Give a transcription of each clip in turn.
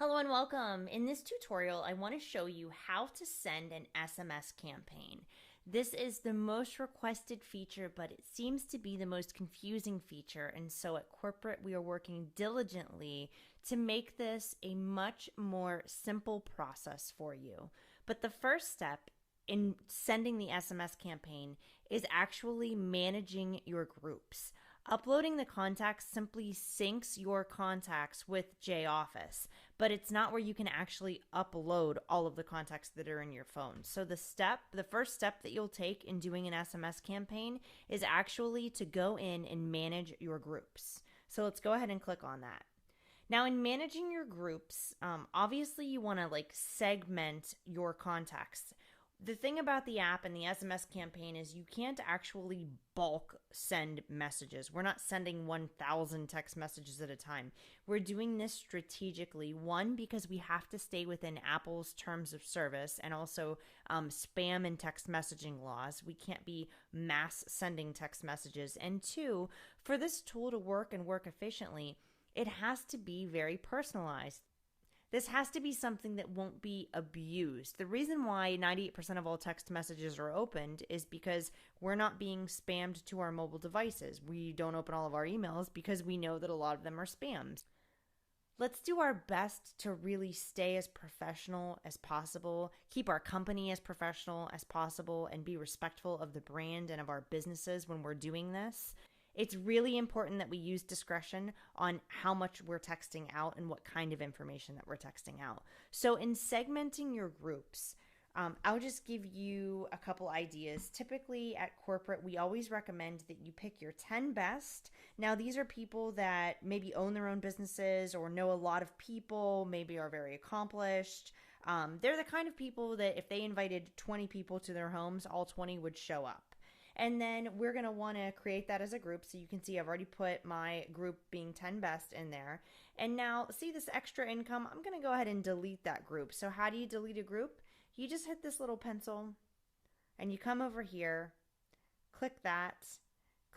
Hello and welcome. In this tutorial, I want to show you how to send an SMS campaign. This is the most requested feature, but it seems to be the most confusing feature. And so at corporate, we are working diligently to make this a much more simple process for you. But the first step in sending the SMS campaign is actually managing your groups. Uploading the contacts simply syncs your contacts with JOffice, but it's not where you can actually upload all of the contacts that are in your phone. So the first step that you'll take in doing an SMS campaign is actually to go in and manage your groups. So let's go ahead and click on that. Now, in managing your groups, obviously you want to segment your contacts. The thing about the app and the SMS campaign is you can't actually bulk send messages. We're not sending 1,000 text messages at a time. We're doing this strategically. One, because we have to stay within Apple's terms of service and also spam and text messaging laws. We can't be mass sending text messages. And two, for this tool to work and work efficiently, it has to be very personalized. This has to be something that won't be abused. The reason why 98% of all text messages are opened is because we're not being spammed to our mobile devices. We don't open all of our emails because we know that a lot of them are spams. Let's do our best to really stay as professional as possible, keep our company as professional as possible, and be respectful of the brand and of our businesses when we're doing this. It's really important that we use discretion on how much we're texting out and what kind of information that we're texting out. So in segmenting your groups, I'll just give you a couple ideas. Typically at corporate, we always recommend that you pick your 10 best. Now, these are people that maybe own their own businesses or know a lot of people, maybe are very accomplished. They're the kind of people that if they invited 20 people to their homes, all 20 would show up. And then we're going to want to create that as a group. So you can see I've already put my group being 10 best in there. And now see this extra income, I'm going to go ahead and delete that group. So how do you delete a group? You just hit this little pencil and you come over here, click that,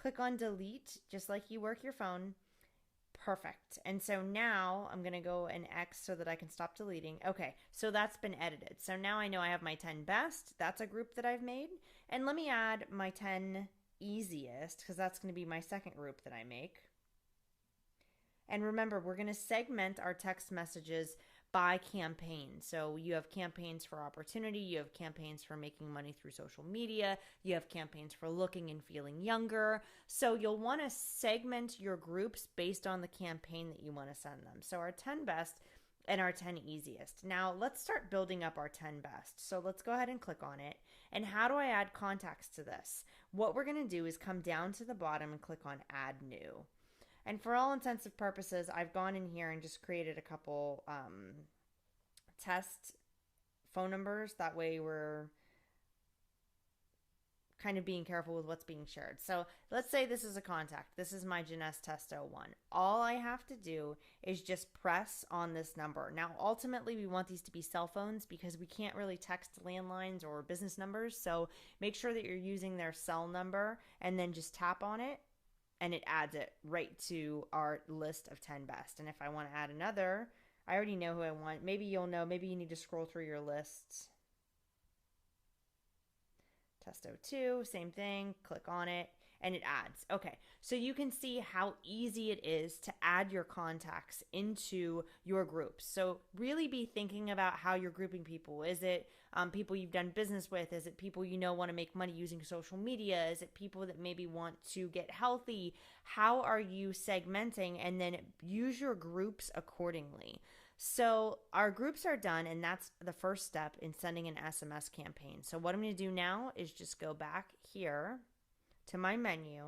click on delete, just like you work your phone. Perfect. And so now I'm going to go and X so that I can stop deleting. Okay, so that's been edited. So now I know I have my 10 best. That's a group that I've made. And let me add my 10 easiest because that's going to be my second group that I make. And remember, we're going to segment our text messages by campaign. So you have campaigns for opportunity, you have campaigns for making money through social media, you have campaigns for looking and feeling younger. So you'll want to segment your groups based on the campaign that you want to send them. So our 10 best and our 10 easiest. Now let's start building up our 10 best. So let's go ahead and click on it. And how do I add contacts to this? What we're going to do is come down to the bottom and click on add new. And for all intents and purposes, I've gone in here and just created a couple test phone numbers. That way we're kind of being careful with what's being shared. So let's say this is a contact. This is my Janess Test 01. All I have to do is just press on this number. Now, ultimately, we want these to be cell phones because we can't really text landlines or business numbers. So make sure that you're using their cell number and then just tap on it. And it adds it right to our list of 10 best. And if I want to add another, I already know who I want. Maybe you'll know. Maybe you need to scroll through your lists. Test 02, same thing, click on it, and it adds. Okay, so you can see how easy it is to add your contacts into your groups. So really be thinking about how you're grouping people. Is it people you've done business with? Is it people you know want to make money using social media? Is it people that maybe want to get healthy? How are you segmenting? And then use your groups accordingly. So our groups are done, and that's the first step in sending an SMS campaign. So what I'm going to do now is just go back here to my menu,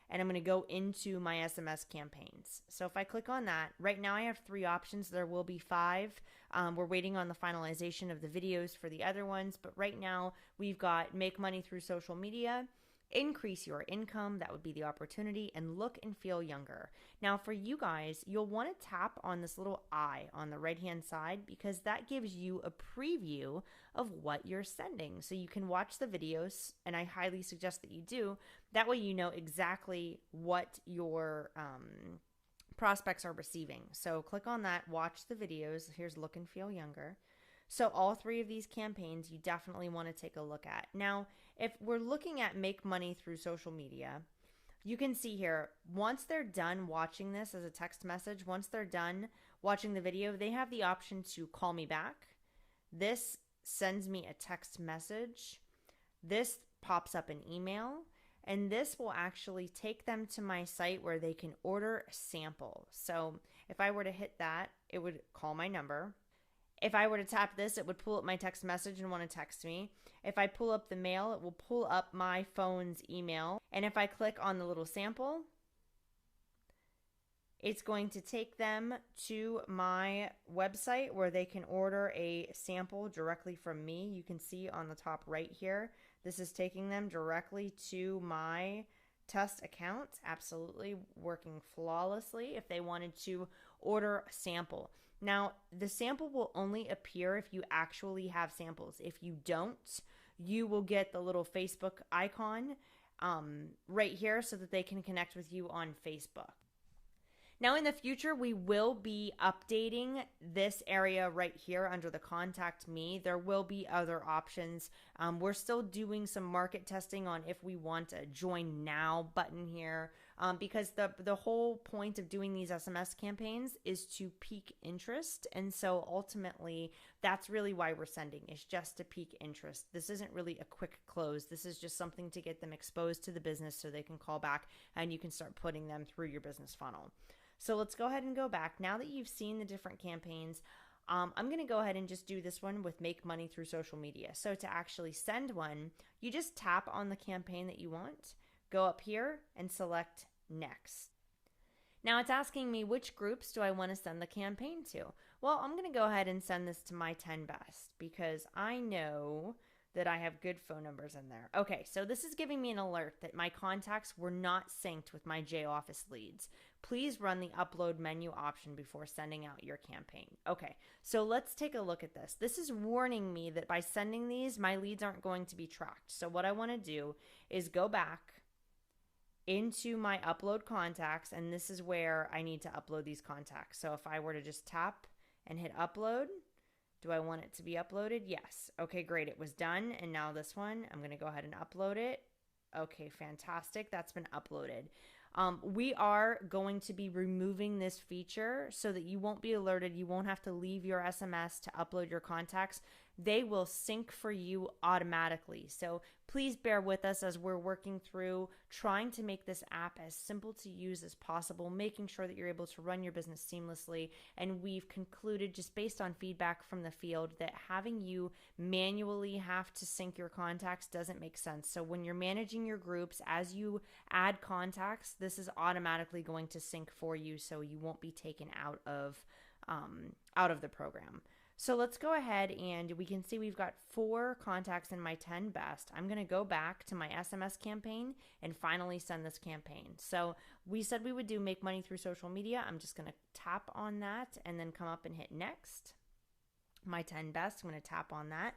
and I'm going to go into my SMS campaigns. So if I click on that, right now I have 3 options. There will be 5. We're waiting on the finalization of the videos for the other ones, but right now we've got make money through social media, increase your income, that would be the opportunity, and look and feel younger. Now for you guys, you'll want to tap on this little eye on the right hand side because that gives you a preview of what you're sending. So you can watch the videos, and I highly suggest that you do. That way you know exactly what your prospects are receiving. So click on that, watch the videos. Here's Look and Feel Younger. So all 3 of these campaigns you definitely want to take a look at. Now, if we're looking at make money through social media, you can see here, once they're done watching this as a text message, once they're done watching the video, they have the option to call me back. This sends me a text message. This pops up an email. And this will actually take them to my site where they can order a sample. So if I were to hit that, it would call my number. If I were to tap this, it would pull up my text message and want to text me. If I pull up the mail, it will pull up my phone's email. And if I click on the little sample, it's going to take them to my website where they can order a sample directly from me. You can see on the top right here, this is taking them directly to my test account. Absolutely working flawlessly if they wanted to order a sample. Now, the sample will only appear if you actually have samples. If you don't, you will get the little Facebook icon right here so that they can connect with you on Facebook. Now in the future, we will be updating this area right here under the Contact Me. There will be other options. We're still doing some market testing on if we want a Join Now button here because the whole point of doing these SMS campaigns is to pique interest. And so ultimately, that's really why we're sending, is just to pique interest. This isn't really a quick close. This is just something to get them exposed to the business so they can call back and you can start putting them through your business funnel. So let's go ahead and go back. Now that you've seen the different campaigns, I'm going to go ahead and just do this one with make money through social media. So to actually send one, you just tap on the campaign that you want, go up here and select next. Now it's asking me which groups do I want to send the campaign to. Well, I'm going to go ahead and send this to my 10 best because I know that I have good phone numbers in there. Okay, so this is giving me an alert that my contacts were not synced with my J-Office leads. Please run the upload menu option before sending out your campaign. Okay, so let's take a look at this. This is warning me that by sending these, my leads aren't going to be tracked. So what I want to do is go back into my upload contacts, and this is where I need to upload these contacts. So if I were to just tap and hit upload, do I want it to be uploaded? Yes. Okay, great. It was done. And now this one, I'm going to go ahead and upload it. Okay, fantastic. That's been uploaded. We are going to be removing this feature so that you won't be alerted. You won't have to leave your SMS to upload your contacts. They will sync for you automatically. So please bear with us as we're working through trying to make this app as simple to use as possible, making sure that you're able to run your business seamlessly. And we've concluded, just based on feedback from the field, that having you manually have to sync your contacts doesn't make sense. So when you're managing your groups, as you add contacts, this is automatically going to sync for you so you won't be taken out of the program. So let's go ahead and we can see we've got 4 contacts in my 10 best. I'm going to go back to my SMS campaign and finally send this campaign. So we said we would do make money through social media. I'm just going to tap on that and then come up and hit next. My 10 best, I'm going to tap on that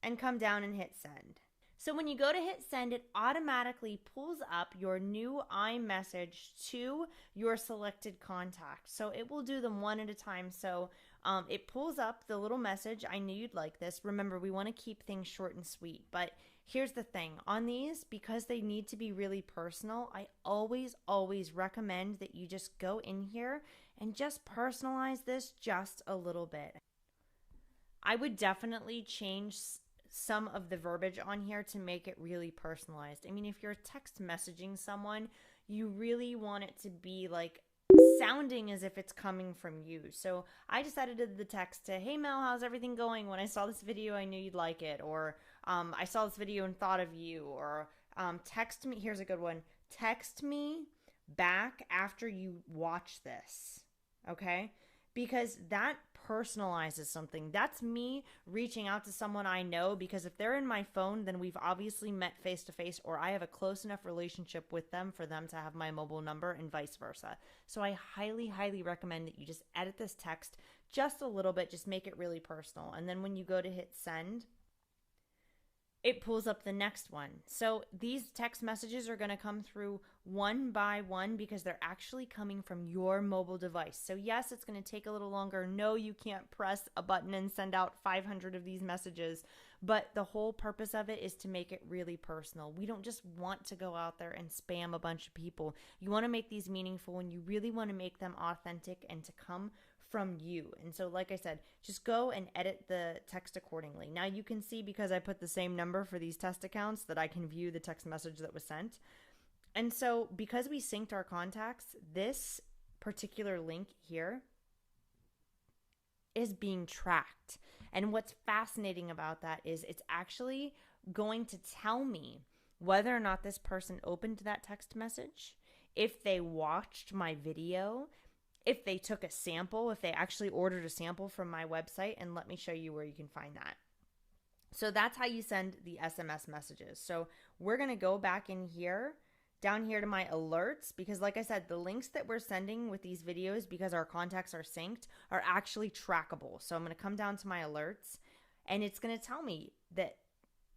and come down and hit send. So when you go to hit send, it automatically pulls up your new iMessage to your selected contact. So it will do them one at a time. So it pulls up the little message. I knew you'd like this. Remember, we want to keep things short and sweet. But here's the thing. On these, because they need to be really personal, I always recommend that you just go in here and just personalize this just a little bit. I would definitely change some of the verbiage on here to make it really personalized. I mean, if you're text messaging someone, you really want it to be like sounding as if it's coming from you. So I just edited the text to, hey Mel, how's everything going? When I saw this video, I knew you'd like it. Or I saw this video and thought of you. Or text me, here's a good one, text me back after you watch this. Okay? Because that personalizes something. That's me reaching out to someone I know, because if they're in my phone, then we've obviously met face to face, or I have a close enough relationship with them for them to have my mobile number, and vice versa. So I highly recommend that you just edit this text just a little bit, just make it really personal. And then when you go to hit send, it pulls up the next one. So these text messages are going to come through one by one because they're actually coming from your mobile device. So yes, it's going to take a little longer. No, you can't press a button and send out 500 of these messages, but the whole purpose of it is to make it really personal. We don't just want to go out there and spam a bunch of people. You want to make these meaningful, and you really want to make them authentic and to come from you. And so, like I said, just go and edit the text accordingly. Now you can see, because I put the same number for these test accounts, that I can view the text message that was sent. And so because we synced our contacts, this particular link here is being tracked. And what's fascinating about that is it's actually going to tell me whether or not this person opened that text message, if they watched my video, if they took a sample, if they actually ordered a sample from my website. And let me show you where you can find that. So that's how you send the SMS messages. So we're going to go back in here, down here to my alerts, because like I said, the links that we're sending with these videos, because our contacts are synced, are actually trackable. So I'm going to come down to my alerts, and it's going to tell me that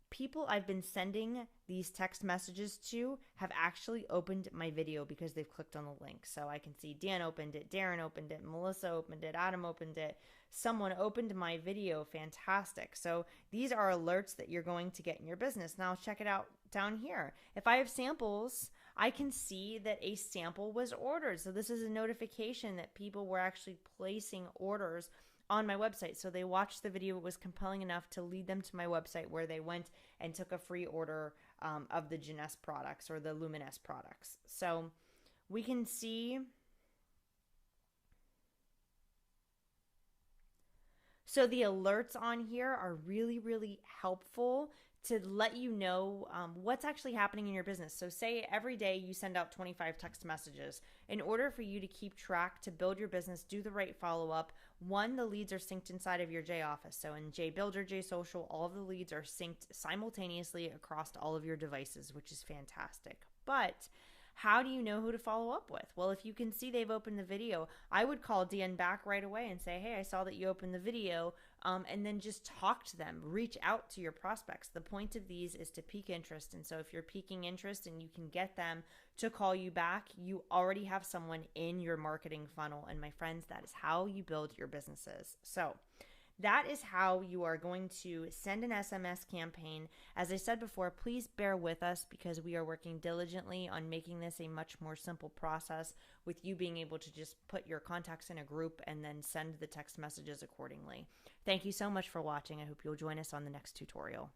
people I've been sending these text messages to have actually opened my video because they've clicked on the link. So I can see Dan opened it, Darren opened it, Melissa opened it, Adam opened it, someone opened my video. Fantastic. So these are alerts that you're going to get in your business. Now check it out down here. If I have samples, I can see that a sample was ordered. So this is a notification that people were actually placing orders on my website. So they watched the video, it was compelling enough to lead them to my website, where they went and took a free order of the Janess products or the Luminous products. So we can see. So the alerts on here are really, really helpful to let you know what's actually happening in your business. So say every day you send out 25 text messages. In order for you to keep track, to build your business, do the right follow-up, one, the leads are synced inside of your J Office. So in J Builder, J Social, all of the leads are synced simultaneously across all of your devices, which is fantastic. But how do you know who to follow up with? Well, if you can see they've opened the video, I would call Dan back right away and say, hey, I saw that you opened the video, and then just talk to them, reach out to your prospects. The point of these is to pique interest. And so if you're piquing interest and you can get them to call you back, you already have someone in your marketing funnel. And my friends, that is how you build your businesses. So that is how you are going to send an SMS campaign. As I said before, please bear with us because we are working diligently on making this a much more simple process, with you being able to just put your contacts in a group and then send the text messages accordingly. Thank you so much for watching. I hope you'll join us on the next tutorial.